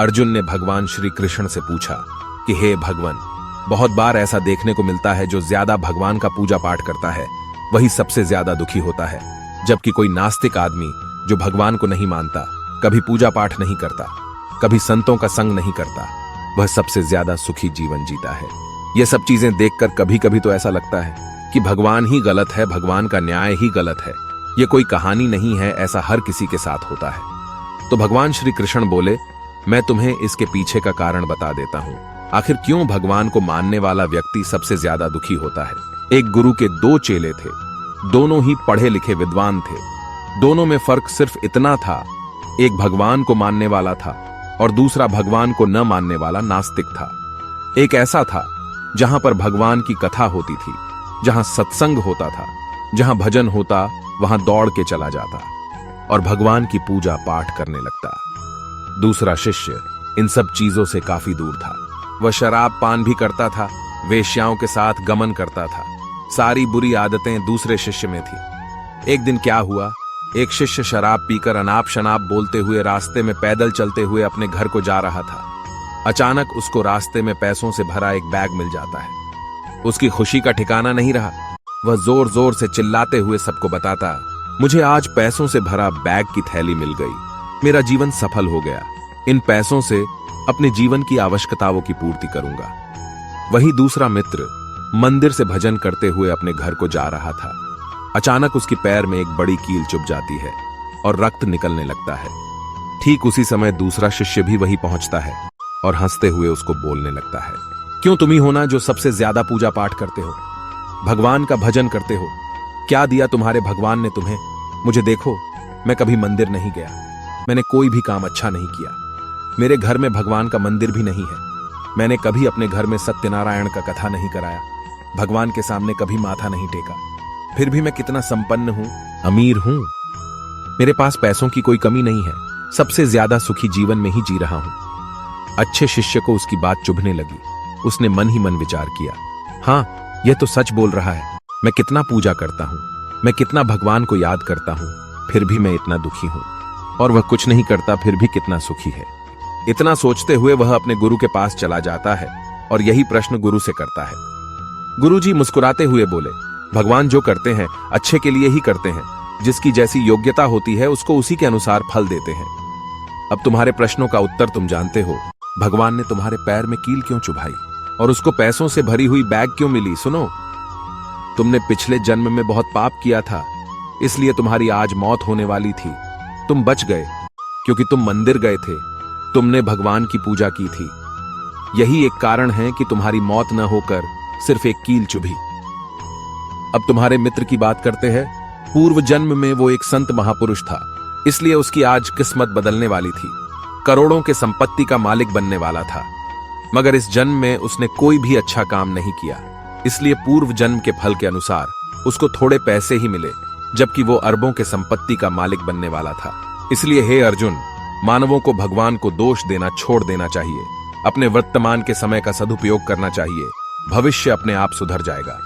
अर्जुन ने भगवान श्री कृष्ण से पूछा कि हे भगवान, बहुत बार ऐसा देखने को मिलता है जो ज्यादा भगवान का पूजा पाठ करता है वही सबसे ज्यादा दुखी होता है, जबकि कोई नास्तिक आदमी जो भगवान को नहीं मानता, कभी पूजा पाठ नहीं करता, कभी संतों का संग नहीं करता, वह सबसे ज्यादा सुखी जीवन जीता है। यह सब चीजें देखकर कभी कभी तो ऐसा लगता है कि भगवान ही गलत है, भगवान का न्याय ही गलत है। यह कोई कहानी नहीं है, ऐसा हर किसी के साथ होता है। तो भगवान श्री कृष्ण बोले, मैं तुम्हें इसके पीछे का कारण बता देता हूं। आखिर क्यों भगवान को मानने वाला व्यक्ति सबसे ज्यादा दुखी होता है। एक गुरु के दो चेले थे, दोनों ही पढ़े लिखे विद्वान थे। दोनों में फर्क सिर्फ इतना था, एक भगवान को मानने वाला था और दूसरा भगवान को न मानने वाला नास्तिक था। एक ऐसा था जहां पर भगवान की कथा होती थी, जहां सत्संग होता था, जहां भजन होता वहां दौड़ के चला जाता और भगवान की पूजा पाठ करने लगता। दूसरा शिष्य इन सब चीजों से काफी दूर था। वह शराब पान भी करता था, वेश्याओं के साथ गमन करता था। सारी बुरी आदतें दूसरे शिष्य में थी। एक दिन क्या हुआ, एक शिष्य शराब पीकर अनाप शनाप बोलते हुए रास्ते में पैदल चलते हुए अपने घर को जा रहा था। अचानक उसको रास्ते में पैसों से भरा एक बैग मिल जाता है। उसकी खुशी का ठिकाना नहीं रहा। वह जोर जोर से चिल्लाते हुए सबको बताता, मुझे आज पैसों से भरा बैग की थैली मिल गई, मेरा जीवन सफल हो गया। इन पैसों से अपने जीवन की आवश्यकताओं की पूर्ति करूंगा। वही दूसरा मित्र मंदिर से भजन करते हुए अपने घर को जा रहा था। अचानक उसकी पैर में एक बड़ी कील चुभ जाती है और रक्त निकलने लगता है। ठीक उसी समय दूसरा शिष्य भी वहीं पहुंचता है और हंसते हुए उसको बोलने लगता है, क्यों तुम ही हो ना जो सबसे ज्यादा पूजा पाठ करते हो, भगवान का भजन करते हो। क्या दिया तुम्हारे भगवान ने तुम्हें? मुझे देखो, मैं कभी मंदिर नहीं गया, मैंने कोई भी काम अच्छा नहीं किया, मेरे घर में भगवान का मंदिर भी नहीं है, मैंने कभी अपने घर में सत्यनारायण का कथा नहीं कराया, भगवान के सामने कभी माथा नहीं टेका। फिर भी मैं कितना संपन्न हूं, अमीर हूं, मेरे पास पैसों की कोई कमी नहीं है, सबसे ज्यादा सुखी जीवन में ही जी रहा हूं। अच्छे शिष्य को उसकी बात चुभने लगी। उसने मन ही मन विचार किया, हां, यह तो सच बोल रहा है। मैं कितना पूजा करता हूं, मैं कितना भगवान को याद करता हूं, फिर भी मैं इतना दुखी हूं, और वह कुछ नहीं करता फिर भी कितना सुखी है। इतना सोचते हुए वह अपने गुरु के पास चला जाता है और यही प्रश्न गुरु से करता है। गुरुजी मुस्कुराते हुए बोले, भगवान जो करते हैं अच्छे के लिए ही करते हैं, जिसकी जैसी योग्यता होती है उसको उसी के अनुसार फल देते हैं। अब तुम्हारे प्रश्नों का उत्तर तुम जानते हो। भगवान ने तुम्हारे पैर में कील क्यों चुभाई और उसको पैसों से भरी हुई बैग क्यों मिली? सुनो, तुमने पिछले जन्म में बहुत पाप किया था, इसलिए तुम्हारी आज मौत होने वाली थी। तुम बच गए क्योंकि तुम मंदिर गए थे, तुमने भगवान की पूजा की थी। यही एक कारण है कि तुम्हारी मौत न होकर सिर्फ एक कील चुभी। अब तुम्हारे मित्र की बात करते हैं। पूर्व जन्म में वो एक संत महापुरुष था, इसलिए उसकी आज किस्मत बदलने वाली थी। करोड़ों के संपत्ति का मालिक बनने वाला था, मगर इस जन्म में उसने कोई भी अच्छा काम नहीं किया, इसलिए पूर्व जन्म के फल के अनुसार उसको थोड़े पैसे ही मिले, जबकि वो अरबों के संपत्ति का मालिक बनने वाला था। इसलिए हे अर्जुन, मानवों को भगवान को दोष देना छोड़ देना चाहिए। अपने वर्तमान के समय का सदुपयोग करना चाहिए। भविष्य अपने आप सुधर जाएगा।